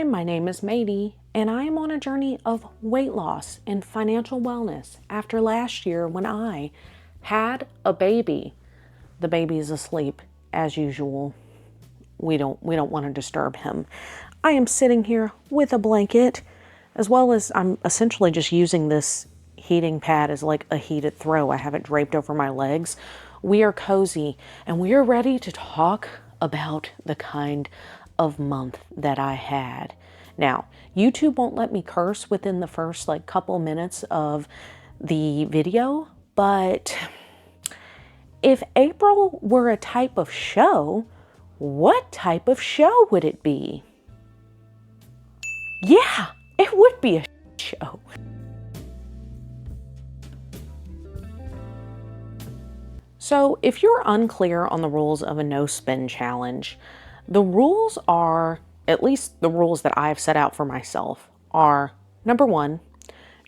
Hi, my name is Maddie, and I am on a journey of weight loss and financial wellness after last year when I had a baby. The baby is asleep as usual. We don't want to disturb him. I am sitting here with a blanket, as well as I'm essentially just using this heating pad as like a heated throw. I have it draped over my legs. We are cozy and we are ready to talk about the kind of month that I had. Now, YouTube won't let me curse within the first like couple minutes of the video, but if April were a type of show, what type of show would it be? Yeah, it would be a show. So if you're unclear on the rules of a no spend challenge, the rules are, at least the rules that I've set out for myself, are number one,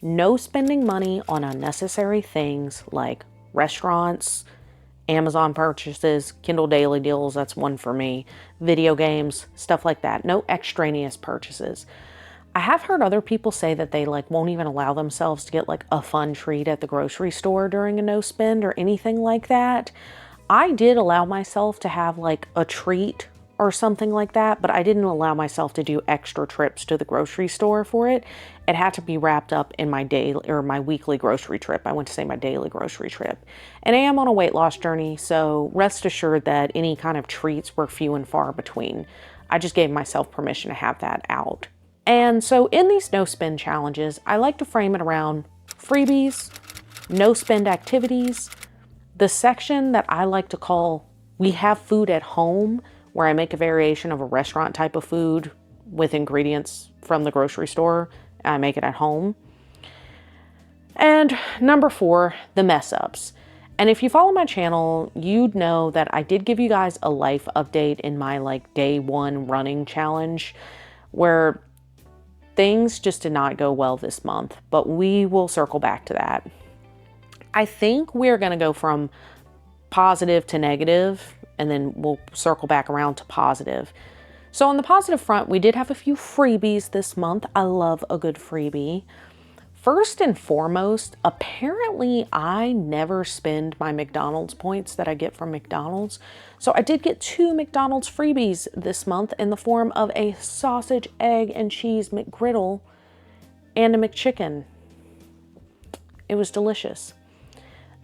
no spending money on unnecessary things like restaurants, Amazon purchases, Kindle Daily Deals, that's one for me, video games, stuff like that. No extraneous purchases. I have heard other people say that they like won't even allow themselves to get like a fun treat at the grocery store during a no spend or anything like that. I did allow myself to have like a treat or something like that, but I didn't allow myself to do extra trips to the grocery store for it. It had to be wrapped up in my daily or my weekly grocery trip. I went to say my daily grocery trip. And I am on a weight loss journey, so rest assured that any kind of treats were few and far between. I just gave myself permission to have that out. And so in these no spend challenges, I like to frame it around freebies, no spend activities, the section that I like to call we have food at home, where I make a variation of a restaurant type of food with ingredients from the grocery store. I make it at home. And number 4, the mess ups. And if you follow my channel, you'd know that I did give you guys a life update in my like day 1 running challenge where things just did not go well this month, but we will circle back to that. I think we're going to go from positive to negative, and then we'll circle back around to positive. So on the positive front, we did have a few freebies this month. I love a good freebie. First and foremost, apparently I never spend my McDonald's points that I get from McDonald's. So I did get 2 McDonald's freebies this month in the form of a sausage, egg, and cheese McGriddle and a McChicken. It was delicious.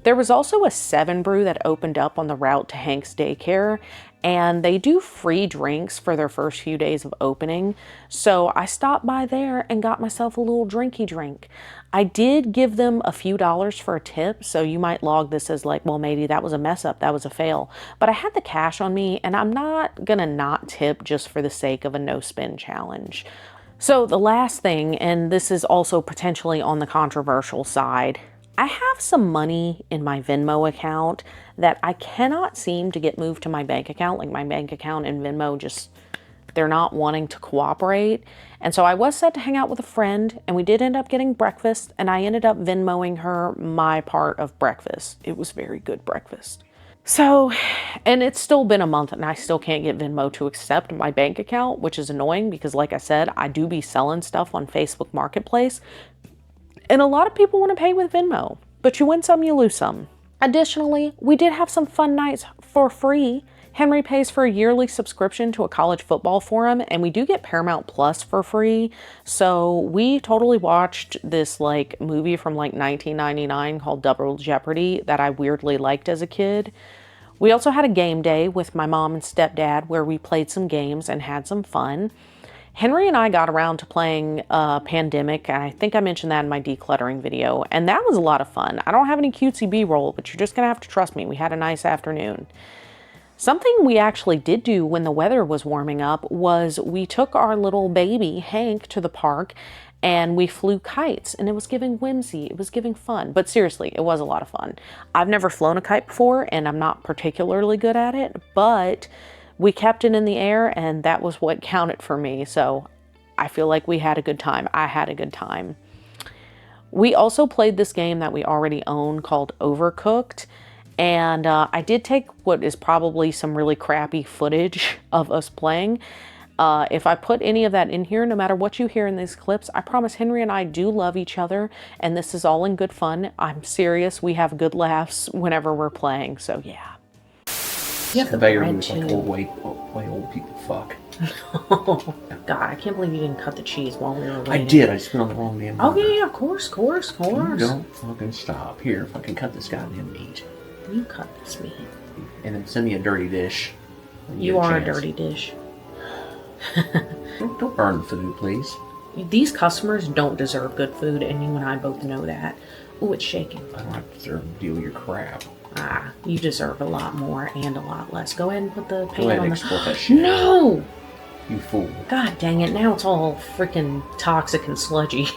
There was also a 7 Brew that opened up on the route to Hank's daycare, and they do free drinks for their first few days of opening. So I stopped by there and got myself a little drinky drink. I did give them a few dollars for a tip, so you might log this as like, well, maybe that was a mess up, that was a fail. But I had the cash on me, and I'm not gonna not tip just for the sake of a no spend challenge. So the last thing, and this is also potentially on the controversial side, I have some money in my Venmo account that I cannot seem to get moved to my bank account. Like my bank account and Venmo just, they're not wanting to cooperate. And so I was set to hang out with a friend, and we did end up getting breakfast, and I ended up Venmoing her my part of breakfast. It was very good breakfast. So, and it's still been a month and I still can't get Venmo to accept my bank account, which is annoying because like I said, I do be selling stuff on Facebook Marketplace. And a lot of people want to pay with Venmo, but you win some, you lose some. Additionally, we did have some fun nights for free. Henry pays for a yearly subscription to a college football forum, and we do get Paramount Plus for free. So we totally watched this like movie from like 1999 called Double Jeopardy that I weirdly liked as a kid. We also had a game day with my mom and stepdad where we played some games and had some fun. Henry and I got around to playing Pandemic, and I think I mentioned that in my decluttering video, and that was a lot of fun. I don't have any cutesy B-roll, but you're just gonna have to trust me. We had a nice afternoon. Something we actually did do when the weather was warming up was we took our little baby, Hank, to the park, and we flew kites, and it was giving whimsy. It was giving fun, but seriously, it was a lot of fun. I've never flown a kite before, and I'm not particularly good at it, but we kept it in the air, and that was what counted for me. So I feel like we had a good time. I had a good time. We also played this game that we already own called Overcooked. And I did take what is probably some really crappy footage of us playing. If I put any of that in here, no matter what you hear in these clips, I promise Henry and I do love each other, and this is all in good fun. I'm serious. We have good laughs whenever we're playing, so yeah. Yeah, the bread was like way old people fuck. Oh, God, I can't believe you didn't cut the cheese while we were waiting. I did. I just put on the wrong damn burger. Oh, yeah, of course. You don't fucking stop. Here, fucking cut this goddamn meat. You cut this meat. And then send me a dirty dish. You are a dirty dish. Don't burn the food, please. These customers don't deserve good food, and you and I both know that. Ooh, it's shaking. I don't have to deserve to deal with your crap. Ah, you deserve a lot more and a lot less. Go ahead and put the pan on Go ahead and export that shit. No! You fool. God dang it, now it's all freaking toxic and sludgy.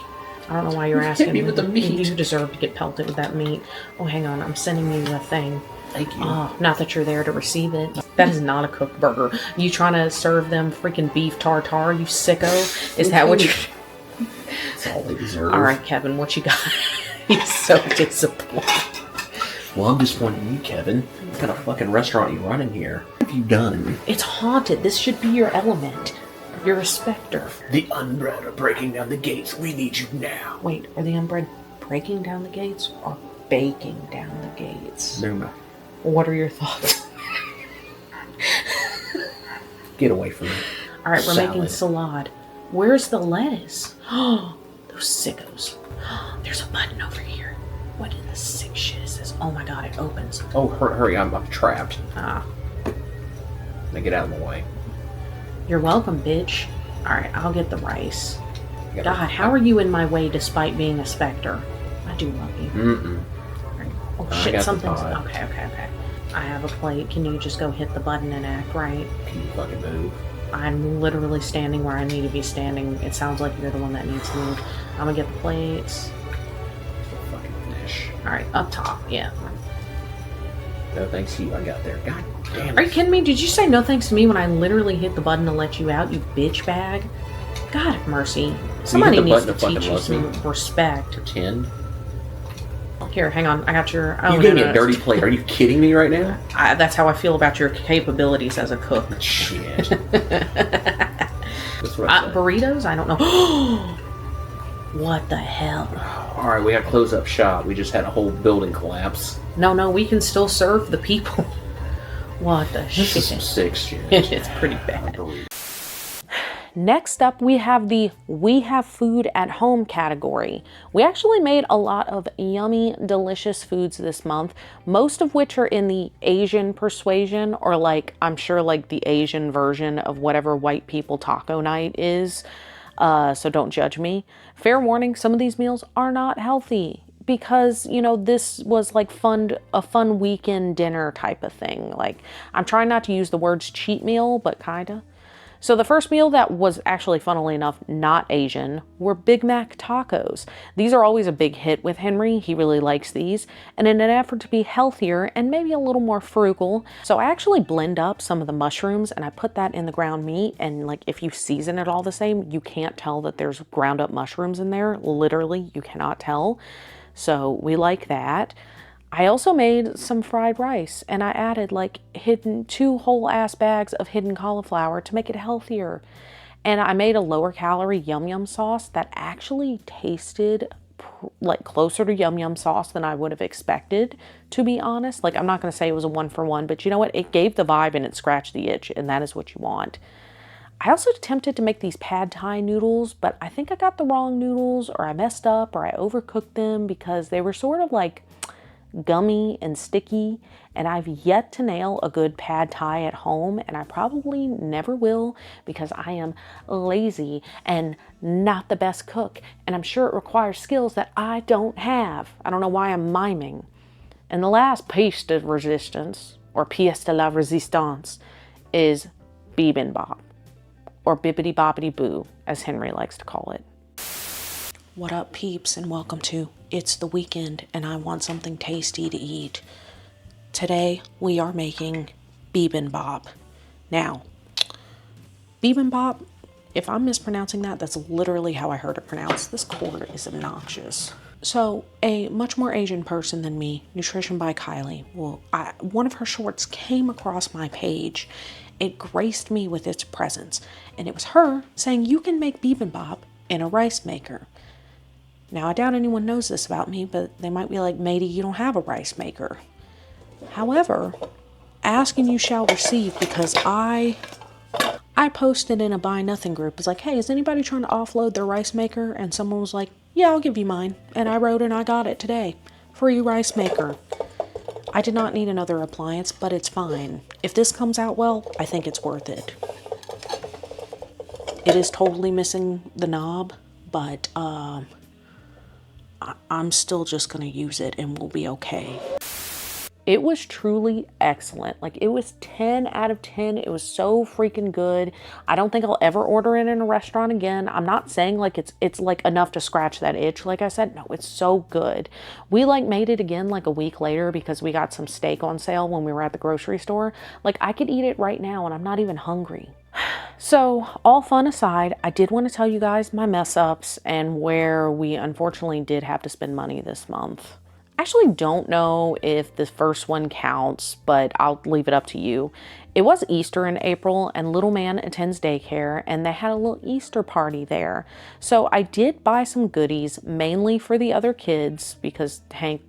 I don't know why you're asking me with the meat. You deserve to get pelted with that meat. Oh, hang on, I'm sending you a thing. Thank you. Oh, not that you're there to receive it. That is not a cooked burger. You trying to serve them freaking beef tartare, you sicko? Is that what you're... That's all they deserve. All right, Kevin, what you got? He's so disappointed. Well, I'm disappointed in you, Kevin. What kind of fucking restaurant you running here? What have you done? It's haunted. This should be your element. You're a specter. The unbred are breaking down the gates. We need you now. Wait, are the unbred breaking down the gates or baking down the gates? Numa. What are your thoughts? Get away from me. All right, we're making salad. Where's the lettuce? Oh, those sickos. There's a button over here. What in the sick shit is this? Oh my God, it opens. Oh, hurry, I'm trapped. Ah. Now get out of the way. You're welcome, bitch. All right, I'll get the rice. God, how are you in my way despite being a specter? I do love you. Mm-mm. Right. Oh shit, something's... Okay. I have a plate. Can you just go hit the button and act right? Can you fucking move? I'm literally standing where I need to be standing. It sounds like you're the one that needs to move. I'm gonna get the plates. Fucking finish. Alright, up top, yeah. No thanks to you, I got there. God damn it. Are you kidding me? Did you say no thanks to me when I literally hit the button to let you out, you bitch bag? God have mercy. Somebody needs to teach you some respect. Pretend. Here, hang on. I got your... Oh, you gave me a dirty plate. Are you kidding me right now? That's how I feel about your capabilities as a cook. Shit. That's what I said. Burritos? I don't know. What the hell? Alright, we got to close up shop. We just had a whole building collapse. No, we can still serve the people. What the shit? This is some sick shit. It's pretty bad. Next up, we have the We Have Food at Home category. We actually made a lot of yummy, delicious foods this month, most of which are in the Asian persuasion, or like, I'm sure like the Asian version of whatever white people taco night is. So don't judge me. Fair warning, some of these meals are not healthy because, you know, this was like a fun weekend dinner type of thing. Like, I'm trying not to use the words cheat meal, but kinda. So the first meal that was actually, funnily enough, not Asian, were Big Mac tacos. These are always a big hit with Henry. He really likes these. And in an effort to be healthier and maybe a little more frugal, so I actually blend up some of the mushrooms and I put that in the ground meat. And like, if you season it all the same, you can't tell that there's ground up mushrooms in there. Literally, you cannot tell. So we like that. I also made some fried rice and I added like 2 whole ass bags of hidden cauliflower to make it healthier. And I made a lower calorie yum yum sauce that actually tasted like closer to yum yum sauce than I would have expected, to be honest. Like, I'm not going to say it was a 1-for-1, but you know what? It gave the vibe and it scratched the itch, and that is what you want. I also attempted to make these pad thai noodles, but I think I got the wrong noodles, or I messed up, or I overcooked them because they were sort of like gummy and sticky, and I've yet to nail a good pad thai at home, and I probably never will because I am lazy and not the best cook, and I'm sure it requires skills that I don't have. I don't know why I'm miming. And the last piece de resistance, or pièce de la résistance, is bibimbap, or bibbidi bobbidi boo, as Henry likes to call it. What up, peeps, and welcome to It's the Weekend and I Want Something Tasty to Eat. Today we are making bibimbap. Now, bibimbap, if I'm mispronouncing that, that's literally how I heard it pronounced. This cord is obnoxious. So, a much more Asian person than me, Nutrition by Kylie, one of her shorts came across my page, it graced me with its presence. And it was her saying, you can make bibimbap in a rice maker. Now, I doubt anyone knows this about me, but they might be like, Maddie, you don't have a rice maker. However, ask and you shall receive, because I posted in a Buy Nothing group. It's like, hey, is anybody trying to offload their rice maker? And someone was like, yeah, I'll give you mine. And I wrote and I got it today. Free rice maker. I did not need another appliance, but it's fine. If this comes out well, I think it's worth it. It is totally missing the knob, but I'm still just going to use it and we'll be okay. It was truly excellent. Like, it was 10 out of 10. It was so freaking good. I don't think I'll ever order it in a restaurant again. I'm not saying like it's like enough to scratch that itch. Like I said, no, it's so good. We like made it again like a week later because we got some steak on sale when we were at the grocery store. Like, I could eat it right now and I'm not even hungry. So, all fun aside, I did want to tell you guys my mess ups and where we unfortunately did have to spend money this month. I actually don't know if the first one counts, but I'll leave it up to you. It was Easter in April, and little man attends daycare, and they had a little Easter party there. So I did buy some goodies, mainly for the other kids, because Hank,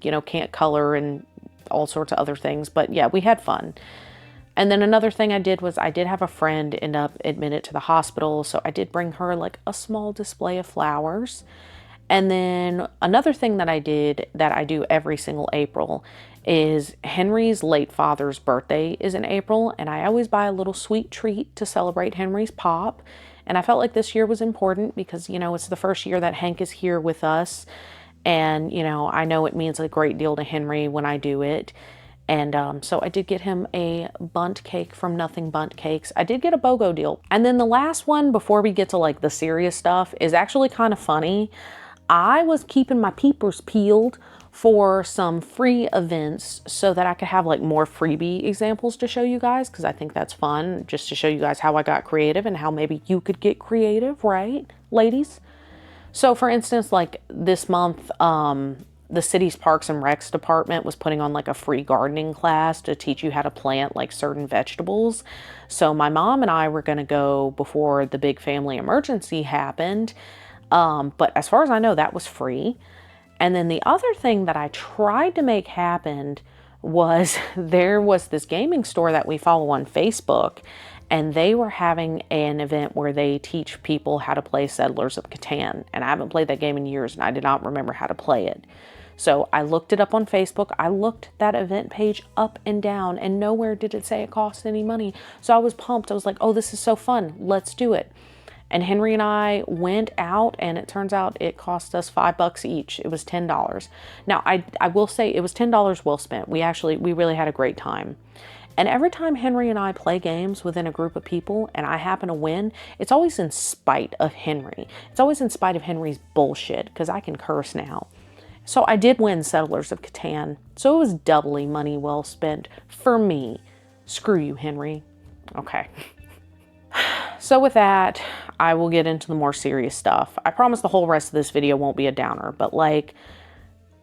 can't color and all sorts of other things. But yeah, we had fun. And then another thing I did was I did have a friend end up admitted to the hospital, so I did bring her like a small display of flowers. And then another thing that I did that I do every single April is Henry's late father's birthday is in April, and I always buy a little sweet treat to celebrate Henry's pop. And I felt like this year was important because, it's the first year that Hank is here with us. And, I know it means a great deal to Henry when I do it. And so I did get him a bundt cake from Nothing Bundt Cakes. I did get a BOGO deal. And then the last one before we get to like the serious stuff is actually kind of funny. I was keeping my peepers peeled for some free events so that I could have like more freebie examples to show you guys, because I think that's fun, just to show you guys how I got creative and how maybe you could get creative, right, ladies? So for instance, like this month, the city's Parks and Recs department was putting on like a free gardening class to teach you how to plant like certain vegetables. So my mom and I were going to go before the big family emergency happened. But as far as I know, that was free. And then the other thing that I tried to make happen was there was this gaming store that we follow on Facebook, and they were having an event where they teach people how to play Settlers of Catan. And I haven't played that game in years, and I did not remember how to play it. So I looked it up on Facebook. I looked that event page up and down, and nowhere did it say it cost any money. So I was pumped. I was like, oh, this is so fun. Let's do it. And Henry and I went out, and it turns out it cost us $5 each. It was $10. Now, I will say it was $10 well spent. We really had a great time. And every time Henry and I play games within a group of people and I happen to win, it's always in spite of Henry. It's always in spite of Henry's bullshit, because I can curse now. So I did win Settlers of Catan. So it was doubly money well spent for me. Screw you, Henry. Okay. So with that, I will get into the more serious stuff. I promise the whole rest of this video won't be a downer, but like,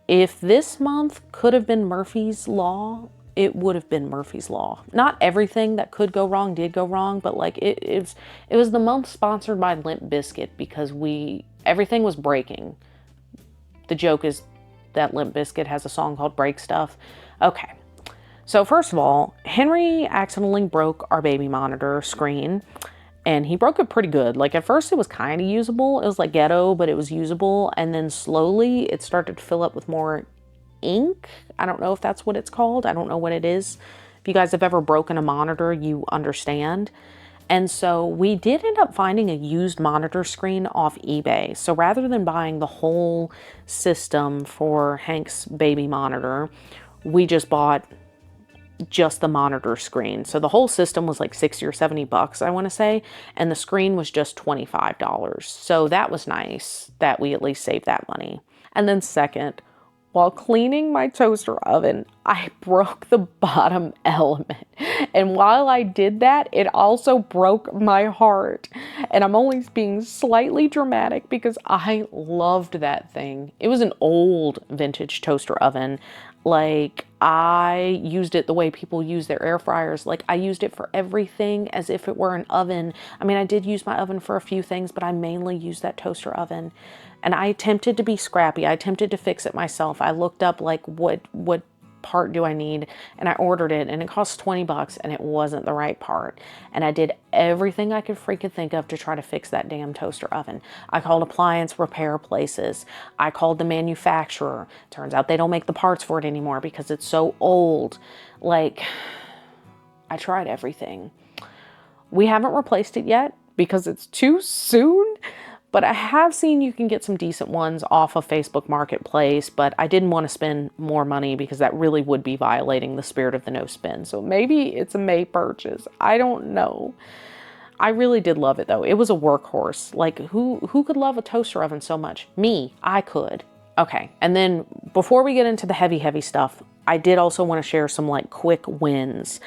if this month could have been Murphy's Law, it would have been Murphy's Law. Not everything that could go wrong did go wrong, but like it was the month sponsored by Limp Bizkit, because everything was breaking. The joke is that Limp Bizkit has a song called Break Stuff. Okay. So first of all, Henry accidentally broke our baby monitor screen, and he broke it pretty good. Like, at first it was kind of usable. It was like ghetto, but it was usable. And then slowly it started to fill up with more ink. I don't know if that's what it's called. I don't know what it is. If you guys have ever broken a monitor, you understand. And so we did end up finding a used monitor screen off eBay. So rather than buying the whole system for Hank's baby monitor, we just bought just the monitor screen. So the whole system was like $60 or $70, I want to say, and the screen was just $25. So that was nice that we at least saved that money. And then second, while cleaning my toaster oven, I broke the bottom element. And while I did that, it also broke my heart. And I'm only being slightly dramatic because I loved that thing. It was an old vintage toaster oven. Like, I used it the way people use their air fryers. Like, I used it for everything as if it were an oven. I mean, I did use my oven for a few things, but I mainly used that toaster oven. And I attempted to be scrappy. I attempted to fix it myself. I looked up, like, what part do I need, and I ordered it, and it cost 20 bucks, and it wasn't the right part. And I did everything I could freaking think of to try to fix that damn toaster oven. I called appliance repair places. I called the manufacturer. Turns out they don't make the parts for it anymore because it's so old. Like, I tried everything. We haven't replaced it yet because it's too soon, but I have seen you can get some decent ones off of Facebook Marketplace, but I didn't want to spend more money because that really would be violating the spirit of the no spin. So maybe it's a May purchase. I don't know. I really did love it though. It was a workhorse. Like, who could love a toaster oven so much? Me, I could. Okay, and then before we get into the heavy stuff, I did also want to share some like quick wins.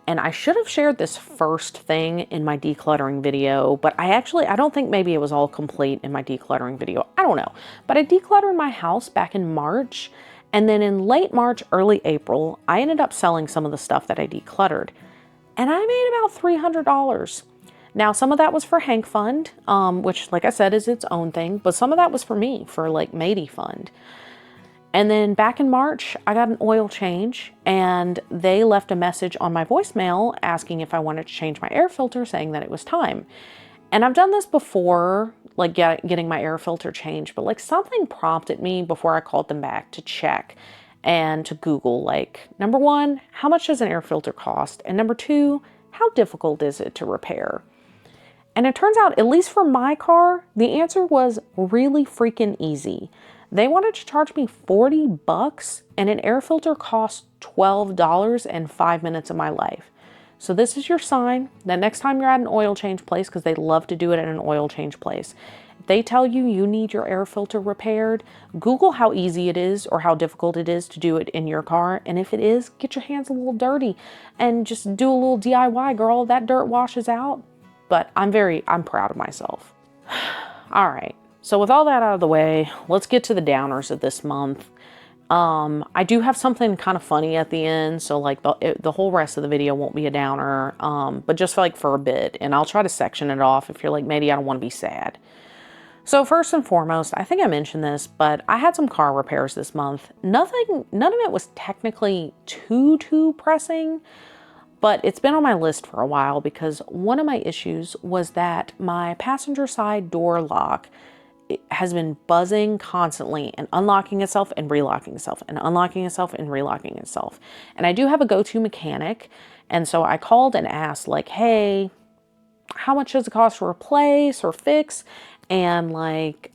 And I should have shared this first thing in my decluttering video, but I don't think maybe it was all complete in my decluttering video. I don't know. But I decluttered my house back in March. And then in late March, early April, I ended up selling some of the stuff that I decluttered. And I made about $300. Now, some of that was for Hank Fund, which, like I said, is its own thing. But some of that was for me, for like Maddie Fund. And then back in March, I got an oil change, and they left a message on my voicemail asking if I wanted to change my air filter, saying that it was time. And I've done this before, like getting my air filter changed, but like something prompted me before I called them back to check and to Google, like, number one, how much does an air filter cost? And number two, how difficult is it to repair? And it turns out, at least for my car, the answer was really freaking easy. They wanted to charge me 40 bucks, and an air filter cost $12 and 5 minutes of my life. So this is your sign that next time you're at an oil change place, because they love to do it at an oil change place, if they tell you you need your air filter repaired, Google how easy it is or how difficult it is to do it in your car. And if it is, get your hands a little dirty and just do a little DIY, girl. That dirt washes out. But I'm proud of myself. All right. So with all that out of the way, let's get to the downers of this month. I do have something kind of funny at the end, so like the whole rest of the video won't be a downer, but just for a bit, and I'll try to section it off if you're like, maybe I don't want to be sad. So first and foremost, I think I mentioned this, but I had some car repairs this month. None of it was technically too pressing, but it's been on my list for a while because one of my issues was that my passenger side door lock has been buzzing constantly and unlocking itself and relocking itself and unlocking itself and relocking itself. And I do have a go-to mechanic. And so I called and asked, like, hey, how much does it cost to replace or fix? And like,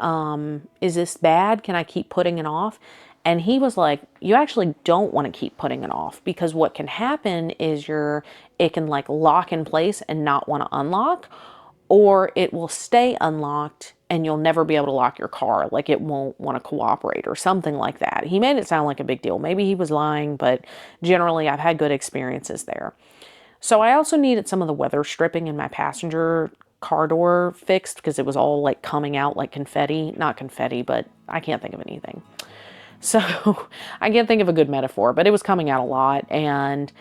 is this bad? Can I keep putting it off? And he was like, you actually don't want to keep putting it off, because what can happen is it can like lock in place and not want to unlock, or it will stay unlocked and you'll never be able to lock your car. Like, it won't want to cooperate or something like that. He made it sound like a big deal. Maybe he was lying, but generally I've had good experiences there. So I also needed some of the weather stripping in my passenger car door fixed, because it was all like coming out like confetti. Not confetti, but I can't think of anything. So I can't think of a good metaphor, but it was coming out a lot, and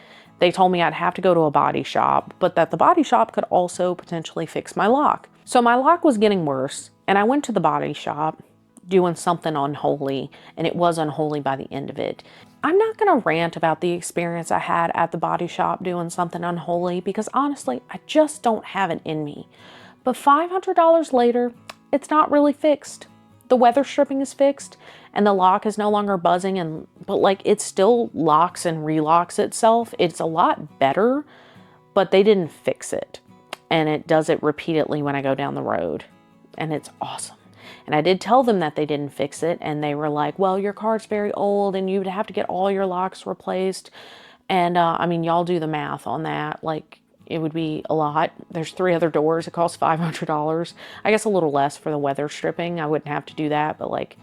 they told me I'd have to go to a body shop, but that the body shop could also potentially fix my lock. So my lock was getting worse, and I went to the body shop doing something unholy, and it was unholy by the end of it. I'm not going to rant about the experience I had at the body shop doing something unholy, because honestly, I just don't have it in me. But $500 later, it's not really fixed. The weather stripping is fixed, and the lock is no longer buzzing, but like, it still locks and relocks itself. It's a lot better, but they didn't fix it. And it does it repeatedly when I go down the road, and it's awesome. And I did tell them that they didn't fix it, and they were like, well, your car's very old and you'd have to get all your locks replaced. And I mean, y'all do the math on that. Like, it would be a lot. There's 3 other doors. It costs $500. I guess a little less for the weather stripping. I wouldn't have to do that, but like,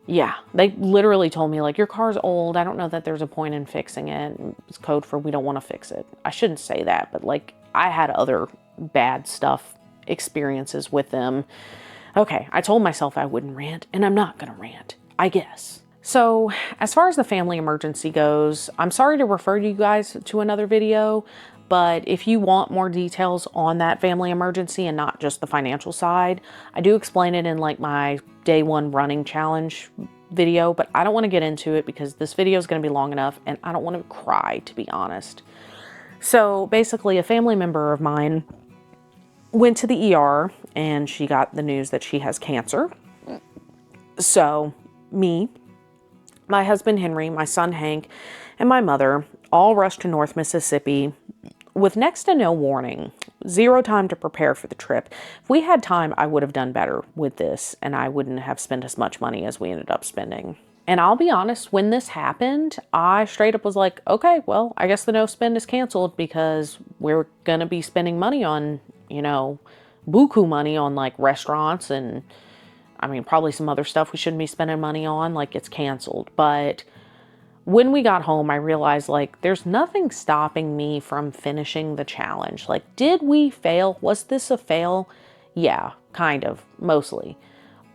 yeah, they literally told me, like, your car's old. I don't know that there's a point in fixing it. It's code for we don't want to fix it. I shouldn't say that, but like, I had other bad stuff, experiences with them. Okay, I told myself I wouldn't rant, and I'm not gonna rant, I guess. So as far as the family emergency goes, I'm sorry to refer you guys to another video, but if you want more details on that family emergency and not just the financial side, I do explain it in like my day one running challenge video, but I don't want to get into it because this video is going to be long enough and I don't want to cry, to be honest. So basically a family member of mine went to the ER and she got the news that she has cancer. So me, my husband Henry, my son Hank, and my mother all rushed to North Mississippi with next to no warning, zero time to prepare for the trip. If we had time, I would have done better with this and I wouldn't have spent as much money as we ended up spending. And I'll be honest, when this happened, I straight up was like, okay, well, I guess the no spend is canceled because we're going to be spending money on, buku money on like restaurants and I mean, probably some other stuff we shouldn't be spending money on, like it's canceled. But when we got home, I realized like there's nothing stopping me from finishing the challenge. Like, did we fail? Was this a fail? Yeah, kind of, mostly.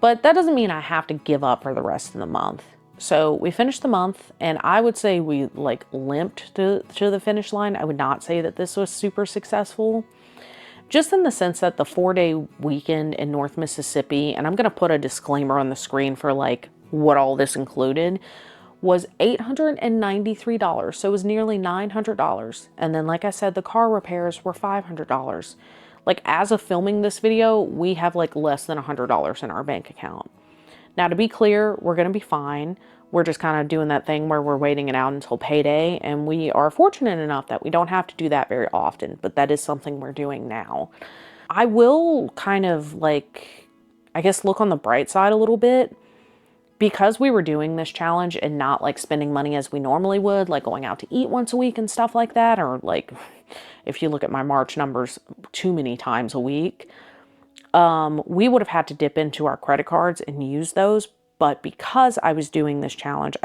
But that doesn't mean I have to give up for the rest of the month. So we finished the month and I would say we like limped to the finish line. I would not say that this was super successful. Just in the sense that the 4-day weekend in North Mississippi, and I'm going to put a disclaimer on the screen for like what all this included, was $893. So it was nearly $900. And then, like I said, the car repairs were $500. Like as of filming this video, we have like less than $100 in our bank account. Now, to be clear, we're going to be fine. We're just kind of doing that thing where we're waiting it out until payday. And we are fortunate enough that we don't have to do that very often, but that is something we're doing now. I will kind of like, I guess, look on the bright side a little bit. Because we were doing this challenge and not like spending money as we normally would, like going out to eat once a week and stuff like that, or like if you look at my March numbers, too many times a week, we would have had to dip into our credit cards and use those. But because I was doing this challenge,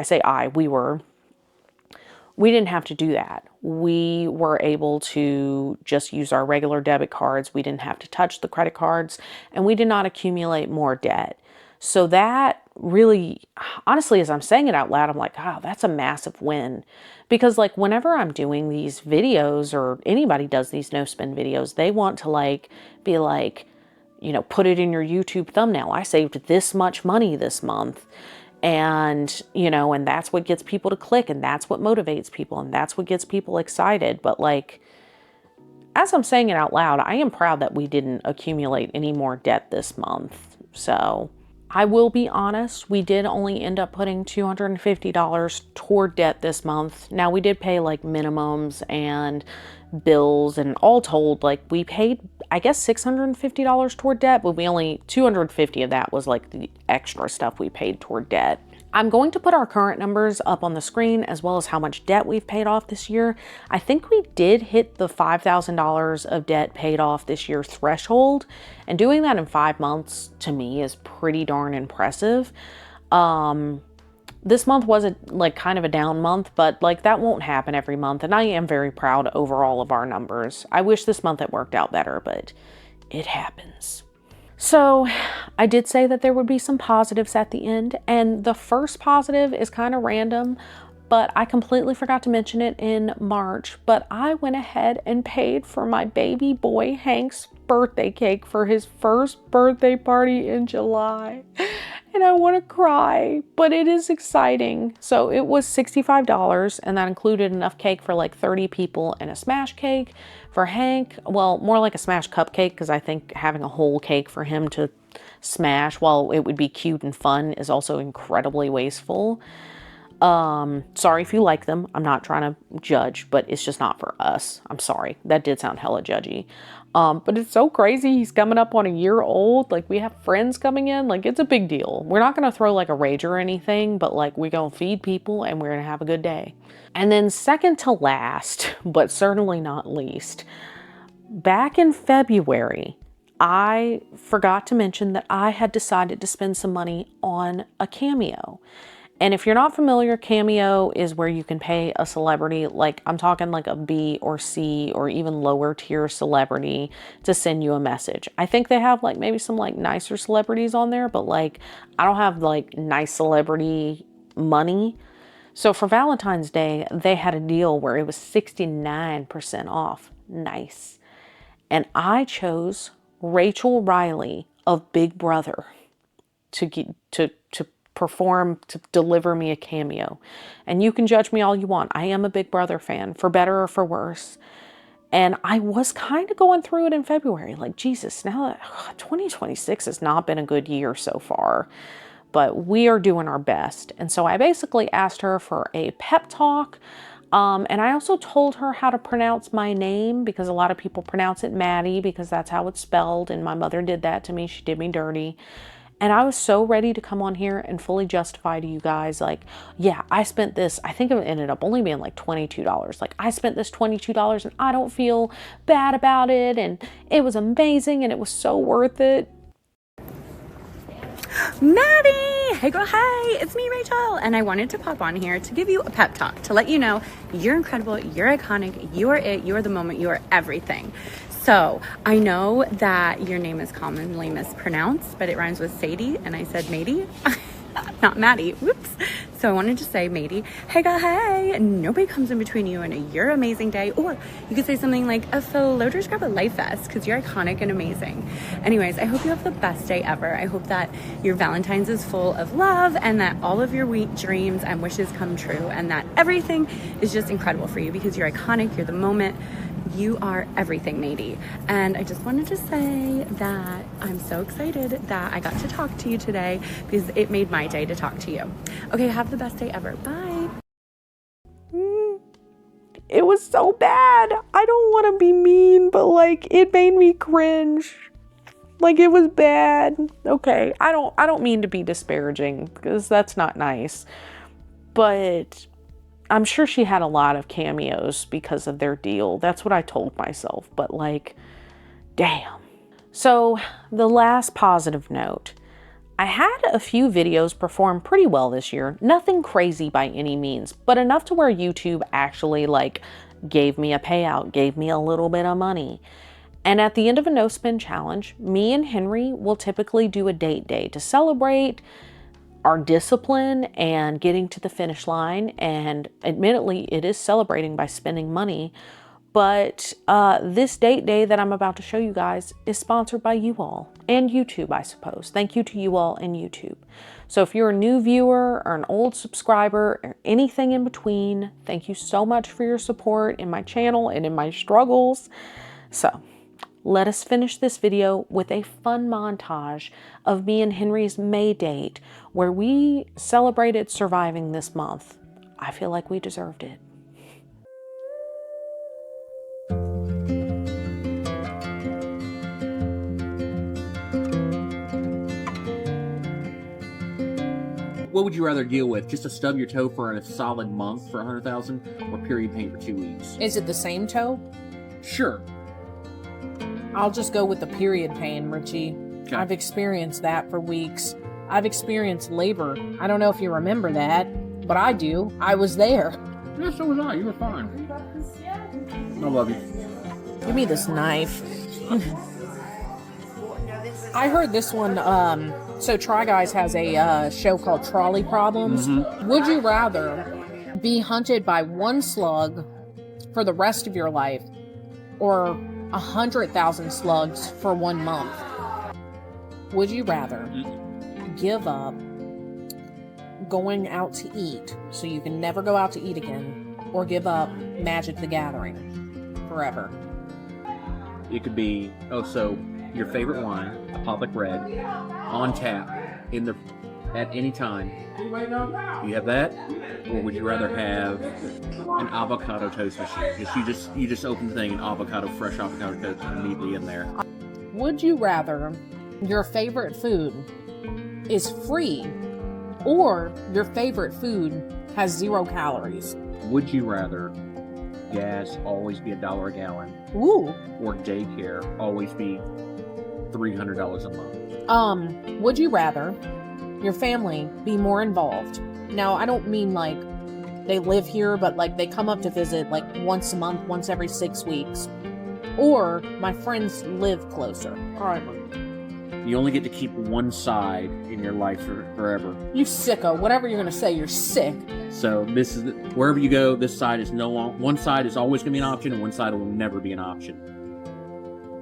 we didn't have to do that. We were able to just use our regular debit cards. We didn't have to touch the credit cards and we did not accumulate more debt. So that really, honestly, as I'm saying it out loud, I'm like, oh, that's a massive win. Because like whenever I'm doing these videos or anybody does these no spend videos, they want to like be like, put it in your YouTube thumbnail. I saved this much money this month. And, and that's what gets people to click and that's what motivates people and that's what gets people excited. But like, as I'm saying it out loud, I am proud that we didn't accumulate any more debt this month. So I will be honest, we did only end up putting $250 toward debt this month. Now we did pay like minimums and bills and all told, like we paid, I guess, $650 toward debt, but $250 of that was like the extra stuff we paid toward debt. I'm going to put our current numbers up on the screen as well as how much debt we've paid off this year. I think we did hit the $5,000 of debt paid off this year threshold, and doing that in 5 months to me is pretty darn impressive. This month was like kind of a down month, but like that won't happen every month, and I am very proud overall of our numbers. I wish this month it worked out better, but it happens. So I did say that there would be some positives at the end, and the first positive is kind of random, but I completely forgot to mention it in March, but I went ahead and paid for my baby boy Hank's birthday cake for his first birthday party in July. And I want to cry, but it is exciting. So it was $65, and that included enough cake for like 30 people and a smash cake for Hank. Well, more like a smash cupcake, because I think having a whole cake for him to smash, while it would be cute and fun, is also incredibly wasteful. Sorry if you like them. I'm not trying to judge, but it's just not for us. I'm sorry. That did sound hella judgy. But it's so crazy. He's coming up on a year old. Like, we have friends coming in. Like, it's a big deal. We're not going to throw like a rager or anything, but like, we're going to feed people and we're going to have a good day. And then second to last, but certainly not least, back in February, I forgot to mention that I had decided to spend some money on a Cameo. And if you're not familiar, Cameo is where you can pay a celebrity, like I'm talking like a B or C or even lower tier celebrity, to send you a message. I think they have like maybe some like nicer celebrities on there, but like I don't have like nice celebrity money. So for Valentine's Day, they had a deal where it was 69% off. Nice. And I chose Rachel Riley of Big Brother to perform, to deliver me a cameo. And you can judge me all you want. I am a Big Brother fan, for better or for worse. And I was kind of going through it in February. Like, Jesus, now that 2026 has not been a good year so far. But we are doing our best. And so I basically asked her for a pep talk. And I also told her how to pronounce my name, because a lot of people pronounce it Maddie because that's how it's spelled. And my mother did that to me. She did me dirty. And I was so ready to come on here and fully justify to you guys, like, yeah, I spent this, I think it ended up only being like $22. Like, I spent this $22 and I don't feel bad about it. And it was amazing and it was so worth it. Maddie! Hey girl, hey! It's me, Rachel, and I wanted to pop on here to give you a pep talk, to let you know you're incredible, you're iconic, you are it, you are the moment, you are everything. So, I know that your name is commonly mispronounced, but it rhymes with Sadie, and I said Maddie, not Maddie, whoops. So I wanted to say, Maddie, hey girl, hey, nobody comes in between you and your amazing day. Or you could say something like, a floaters grab a life vest, because you're iconic and amazing. Anyways, I hope you have the best day ever. I hope that your Valentine's is full of love, and that all of your dreams and wishes come true, and that everything is just incredible for you, because you're iconic, you're the moment. You are everything, Maddie. And I just wanted to say that I'm so excited that I got to talk to you today, because it made my day to talk to you. Okay, have the best day ever. Bye. It was so bad. I don't want to be mean, but like, it made me cringe. Like, it was bad. Okay, I don't mean to be disparaging, because that's not nice. But I'm sure she had a lot of cameos because of their deal. That's what I told myself. But like, damn. So the last positive note. I had a few videos perform pretty well this year. Nothing crazy by any means, but enough to where YouTube actually like gave me a payout, gave me a little bit of money. And at the end of a no spin challenge, me and Henry will typically do a date day to celebrate our discipline and getting to the finish line. And admittedly, it is celebrating by spending money. But this date day that I'm about to show you guys is sponsored by you all and YouTube, I suppose. Thank you to you all and YouTube. So if you're a new viewer or an old subscriber or anything in between, thank you so much for your support in my channel and in my struggles. So let us finish this video with a fun montage of me and Henry's May date, where we celebrated surviving this month. I feel like we deserved it. What would you rather deal with? Just to stub your toe for a solid month for $100,000, or period pain for 2 weeks? Is it the same toe? Sure. I'll just go with the period pain, Richie. Okay. I've experienced that for weeks. I've experienced labor. I don't know if you remember that, but I do. I was there. Yeah, so was I. You were fine. I love you. Give me this knife. I heard this one, so Try Guys has a show called Trolley Problems. Mm-hmm. Would you rather be hunted by one slug for the rest of your life, or 100,000 slugs for 1 month? Would you rather give up going out to eat so you can never go out to eat again, or give up Magic the Gathering forever? It could be, so your favorite wine, Apothic Red, on tap, at any time. You have that? Or would you rather have an avocado toast machine? You just open the thing and fresh avocado toast immediately in there. Would you rather your favorite food is free, or your favorite food has 0 calories? Would you rather gas always be $1 a gallon, Ooh. or daycare always be $300 a month? Would you rather your family be more involved? Now, I don't mean like they live here, but like they come up to visit like once a month, once every 6 weeks. Or my friends live closer. All right, You only get to keep one side in your life forever. You sicko. Whatever you're gonna say, you're sick. So this is wherever you go. This side is one side is always going to be an option, and one side will never be an option.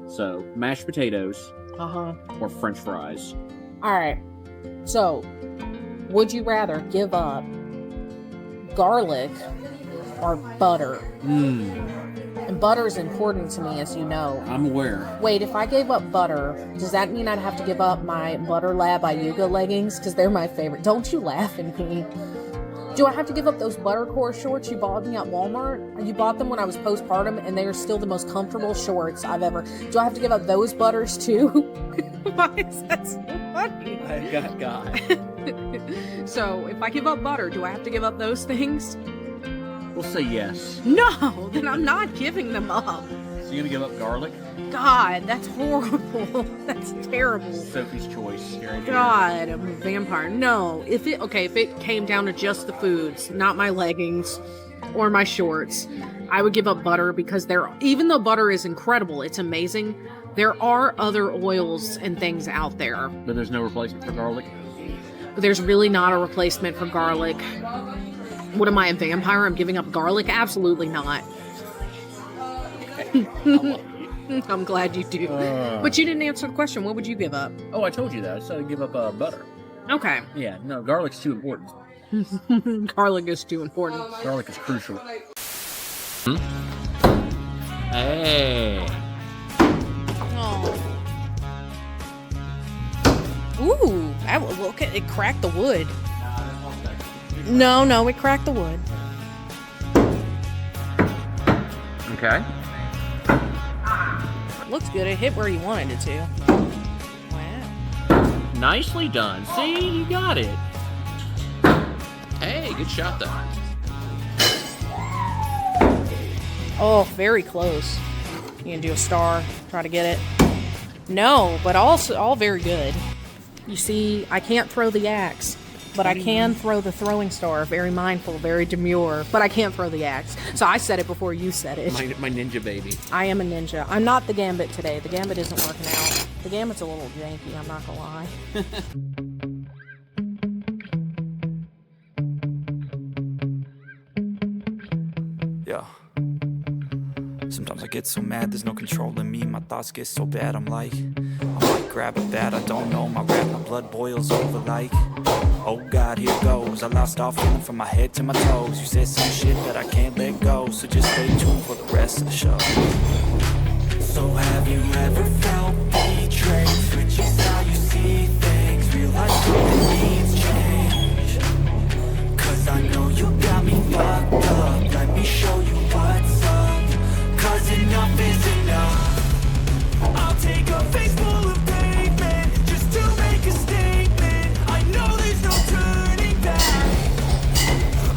So mashed potatoes, or French fries. All right. So, would you rather give up garlic or butter? And butter is important to me, as you know. I'm aware. Wait, if I gave up butter, does that mean I'd have to give up my Butter Lab Ayuga leggings? Because they're my favorite. Don't you laugh at me. Do I have to give up those Buttercore shorts you bought me at Walmart? You bought them when I was postpartum, and they are still the most comfortable shorts I've ever... Do I have to give up those butters, too? Why is that so funny? I got God. So, if I give up butter, do I have to give up those things? We'll say yes. No, then I'm not giving them up. So you're going to give up garlic? God, that's horrible. That's terrible. Sophie's choice. God, I'm a vampire. No, if it came down to just the foods, not my leggings or my shorts, I would give up butter because even though butter is incredible, it's amazing, there are other oils and things out there. But there's no replacement for garlic? But there's really not a replacement for garlic. What am I, a vampire? I'm giving up garlic? Absolutely not. I'm glad you do. But you didn't answer the question. What would you give up? Oh, I told you that. I said I'd give up butter. Okay. Yeah, no, garlic's too important. Garlic is too important. Garlic is crucial. Hey. Oh. Ooh, look at it, cracked the wood. No, it cracked the wood. Okay. Looks good. It hit where you wanted it to. Wow. Nicely done. See, you got it. Hey, good shot though. Oh, very close. You can do a star, try to get it. No, but also all very good. You see, I can't throw the axe, but I can throw the throwing star. Very mindful, very demure, but I can't throw the axe. So I said it before you said it. My ninja baby. I am a ninja. I'm not the Gambit today. The Gambit isn't working out. The Gambit's a little janky, I'm not gonna lie. Yeah. Sometimes I get so mad, there's no controlling me. My thoughts get so bad, I'm like, I might grab a bat, I don't know. My rap, my blood boils over like, oh God, here goes. I lost all feeling from my head to my toes. You said some shit that I can't let go, so just stay tuned for the rest of the show. So have you ever felt betrayed? Switches how you see things, realize something needs change. Cause I know you got me fucked up. Let me show you what's up. Cause enough is enough. I'll take a face full of pavement just to make a statement. I know there's no turning back.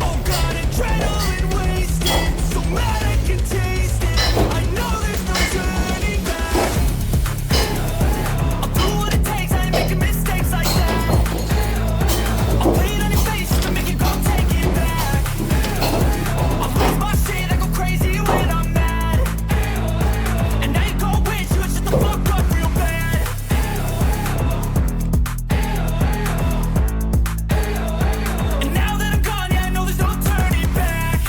Oh God, adrenaline wasted, so mad I can taste it. I know there's no turning back. I'll do what it takes, I ain't making mistakes like that. I'll lay it on your face just to make you go take it back. I'll lose my shit, I go crazy when I'm mad. And now you go wish you would shut the fuck up real bad. And now that I'm gone, yeah, I know there's no turning back.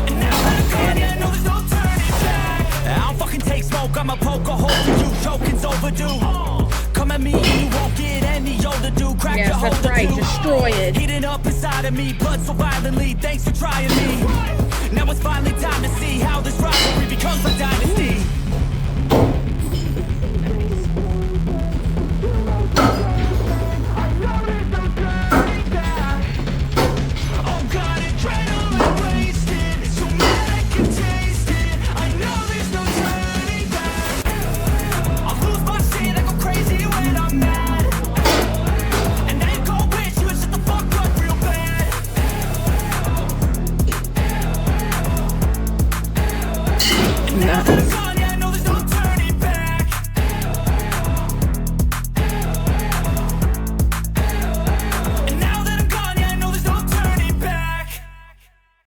And now that I'm gone, yeah, I know there's no turning back. I don't fucking take smoke, I'ma poke a hole for you. Choking's overdue. Come at me and you won't get any older, dude. Crack your Yes, that's holder, right. too. Destroy it. Heating up inside of me, blood so violently. Thanks for trying me. Now it's finally time to see how this rivalry becomes a dynasty.